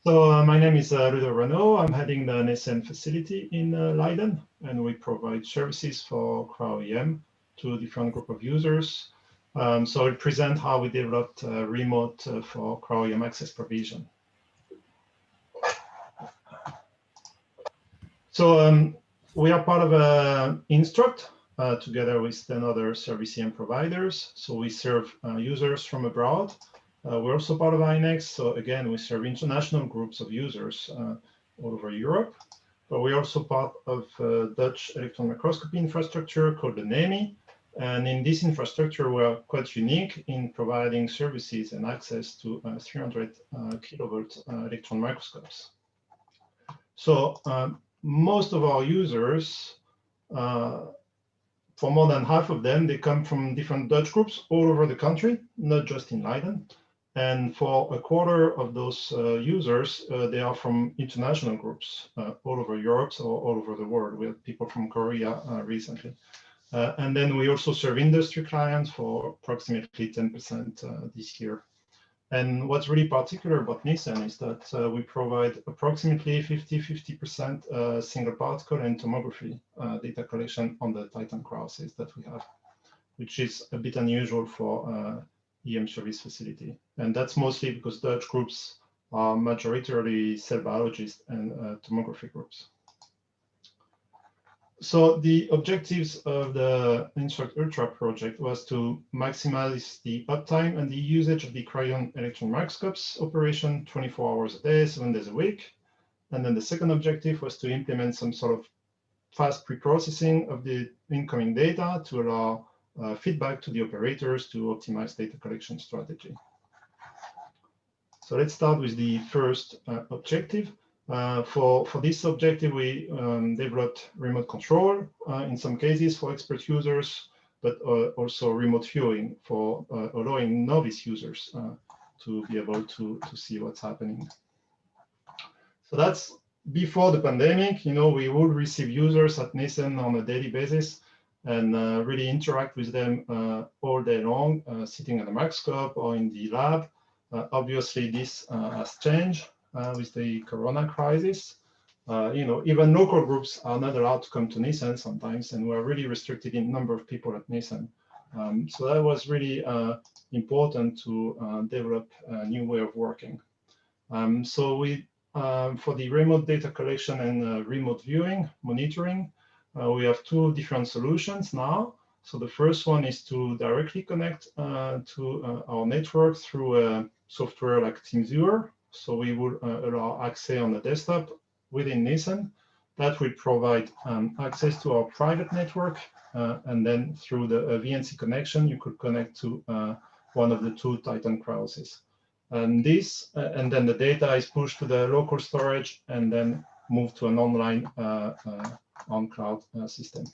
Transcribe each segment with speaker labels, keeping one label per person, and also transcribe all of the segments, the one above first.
Speaker 1: So my name is Ludo Renault. I'm heading the NSN facility in Leiden, and we provide services for cryo-EM to a different group of users. So I'll present how we developed remote for cryo-EM access provision. So we are part of Instruct together with 10 other service EM providers. So we serve users from abroad. We're also part of INEX, so again, we serve international groups of users all over Europe, but we're also part of Dutch electron microscopy infrastructure called the NEMI, and in this infrastructure, we are quite unique in providing services and access to 300 kilovolt electron microscopes. So most of our users, for more than half of them, they come from different Dutch groups all over the country, not just in Leiden. And for a quarter of those users, they are from international groups all over Europe, so all over the world. We have people from Korea recently. And then we also serve industry clients for approximately 10% this year. And what's really particular about NISEN is that we provide approximately 50% single particle and tomography data collection on the Titan cryo that we have, which is a bit unusual for EM service facility. And that's mostly because Dutch groups are majoritarily cell biologists and tomography groups. So the objectives of the Instruct-ULTRA project was to maximize the uptime and the usage of the cryo electron microscopes operation 24 hours a day, 7 days a week. And then the second objective was to implement some sort of fast pre-processing of the incoming data to allow feedback to the operators to optimize data collection strategy. So let's start with the first objective. For this objective, we developed remote control in some cases for expert users, but also remote viewing for allowing novice users to be able to see what's happening. So that's before the pandemic. You know, we would receive users at NISEN on a daily basis and really interact with them all day long, sitting at a microscope or in the lab. Obviously, this has changed with the Corona crisis. You know, even local groups are not allowed to come to NISEN sometimes, and we're really restricted in number of people at NISEN. So that was really important to develop a new way of working. So we, for the remote data collection and remote viewing, monitoring, we have two different solutions now. So the first one is to directly connect to our network through a software like TeamViewer. So we will allow access on the desktop within NISEN. That will provide access to our private network. And then through the VNC connection, you could connect to one of the two Titan cryos. And this, and then the data is pushed to the local storage and then moved to an online on-cloud system.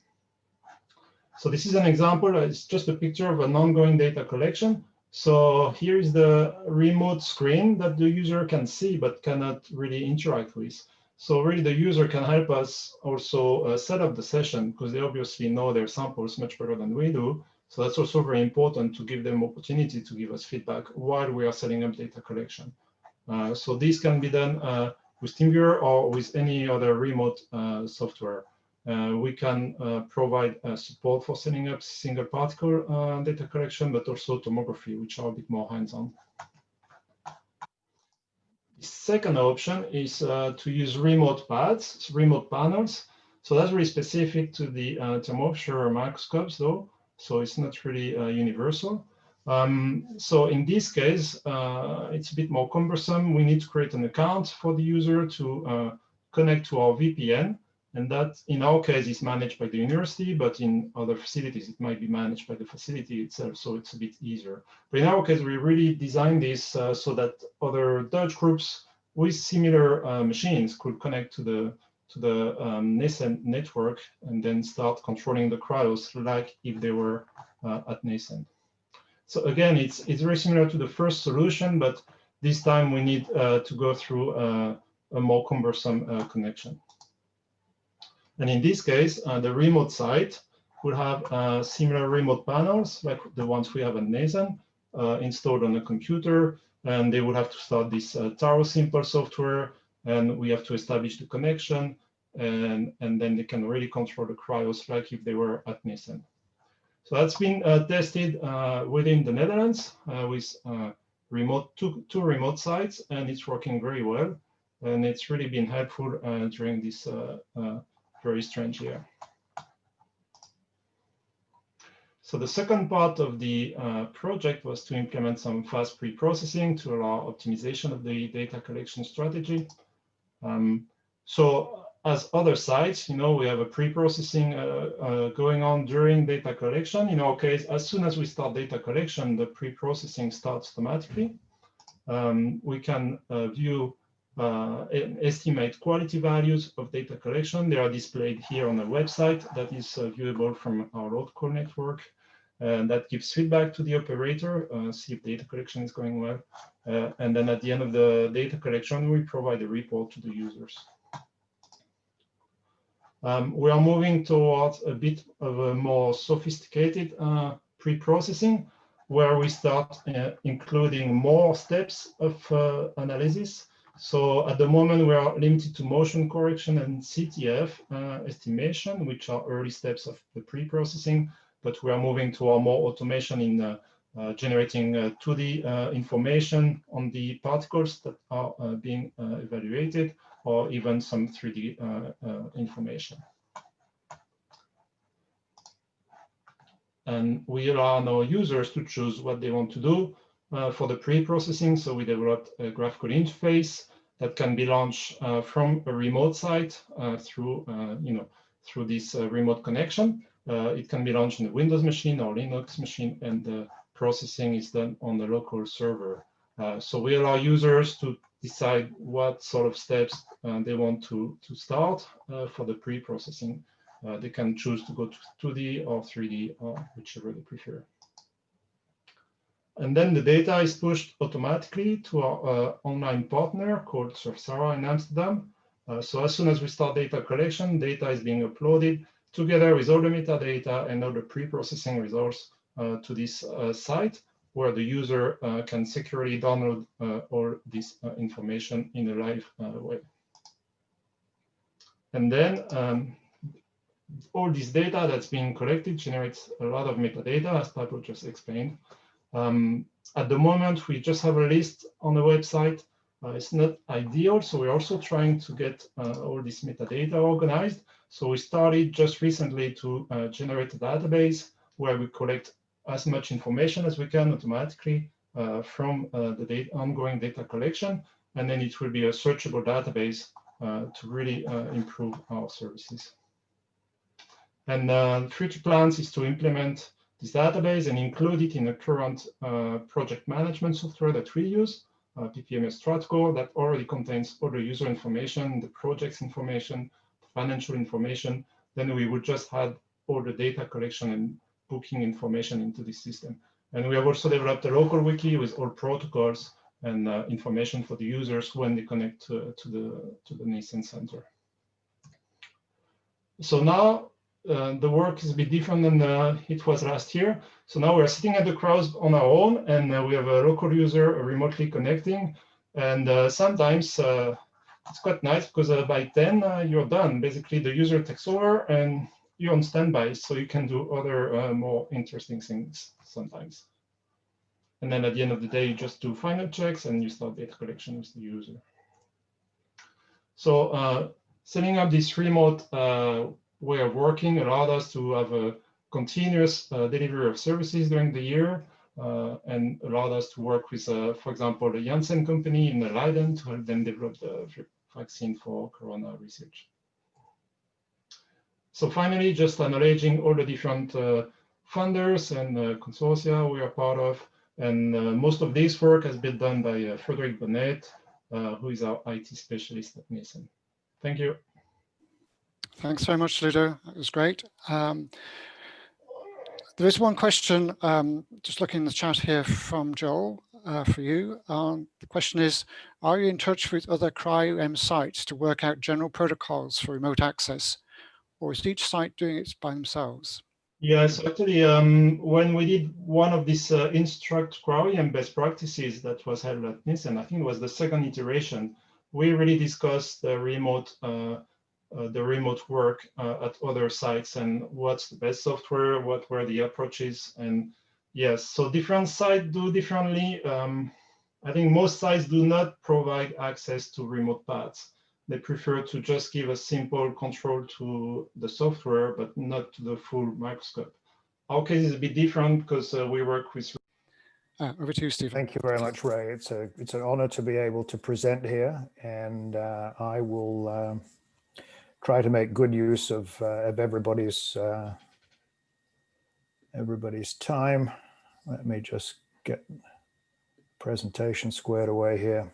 Speaker 1: So this is an example. It's just a picture of an ongoing data collection. So here is the remote screen that the user can see but cannot really interact with. So really the user can help us also set up the session because they obviously know their samples much better than we do. So that's also very important to give them opportunity to give us feedback while we are setting up data collection. So this can be done with TeamViewer or with any other remote software. We can provide support for setting up single particle data collection, but also tomography, which are a bit more hands-on. The second option is to use remote pads, remote panels. So that's really specific to the thermometer microscopes, though. So it's not really universal. So in this case, it's a bit more cumbersome. We need to create an account for the user to connect to our VPN. And that, in our case, is managed by the university, but in other facilities, it might be managed by the facility itself, so it's a bit easier. But in our case, we really designed this so that other Dutch groups with similar machines could connect to the NISEN network and then start controlling the cryos like if they were at NISEN. So again, it's very similar to the first solution, but this time we need to go through a more cumbersome connection. And in this case, the remote site will have similar remote panels like the ones we have at NISEN installed on a computer. and they would have to start this Taro simple software, and we have to establish the connection, and then they can really control the cryos like if they were at Nissan. So that's been tested within the Netherlands with two remote sites, and it's working very well. And it's really been helpful during this very strange year. So the second part of the project was to implement some fast pre-processing to allow optimization of the data collection strategy. So as other sites, we have a pre-processing going on during data collection. In our case, as soon as we start data collection, the pre-processing starts automatically. We can view and estimate quality values of data collection. They are displayed here on the website that is viewable from our local network. And that gives feedback to the operator, see if data collection is going well. And then at the end of the data collection, we provide a report to the users. We are moving towards a bit of a more sophisticated pre-processing, where we start including more steps of analysis. So at the moment, we are limited to motion correction and CTF estimation, which are early steps of the pre-processing, but we are moving toward more automation in generating 2D information on the particles that are being evaluated, or even some 3D information. And we allow now users to choose what they want to do for the pre-processing. So we developed a graphical interface that can be launched from a remote site through this remote connection. It can be launched on a Windows machine or Linux machine, and the processing is done on the local server. So we allow users to decide what sort of steps they want to start for the pre-processing. They can choose to go to 2D or 3D, or whichever they prefer. And then the data is pushed automatically to our online partner called Surfsara in Amsterdam. So as soon as we start data collection, data is being uploaded together with all the metadata and all the pre-processing results to this site, where the user can securely download all this information in a live way. And then all this data that's being collected generates a lot of metadata, as Pablo just explained. At the moment, we just have a list on the website. It's not ideal, so we're also trying to get all this metadata organized. So we started just recently to generate a database where we collect as much information as we can automatically from the ongoing data collection, and then it will be a searchable database to really improve our services. And future plans is to implement this database and include it in the current project management software that we use, PPMS Stratcore, that already contains all the user information, the project's information, financial information. Then we would just add all the data collection and booking information into this system. And we have also developed a local wiki with all protocols and information for the users when they connect to the Nissan Center. So now the work is a bit different than it was last year. So now we're sitting at the cryos on our own, and we have a local user remotely connecting. And sometimes it's quite nice because by 10 you're done. Basically, the user takes over and you're on standby, so you can do other more interesting things sometimes. And then at the end of the day, you just do final checks and you start data collection with the user. So setting up this remote way of working allowed us to have a continuous delivery of services during the year, and allowed us to work with, for example, the Janssen company in Leiden to help them develop the vaccine for corona research. So finally, just acknowledging all the different funders and consortia we are part of. And most of this work has been done by Frederic Bonnet, who is our IT specialist at Nissan. Thank you.
Speaker 2: Thanks very much, Ludo. That was great. There is one question, just looking in the chat here from Joel for you. The question is, are you in touch with other cryo-EM sites to work out general protocols for remote access, or is each site doing it by themselves?
Speaker 1: Yes, actually, when we did one of these Instruct-ULTRA best practices that was held at Nielsen, I think it was the second iteration, we really discussed the remote work at other sites and what's the best software, what were the approaches, and yes, so different sites do differently. I think most sites do not provide access to remote paths. They prefer to just give a simple control to the software, but not to the full microscope. Our case is a bit different because we work with.
Speaker 2: Over to you, Stephen.
Speaker 3: Thank you very much, Ray. It's an honor to be able to present here, and I will try to make good use of everybody's time. Let me just get presentation squared away here.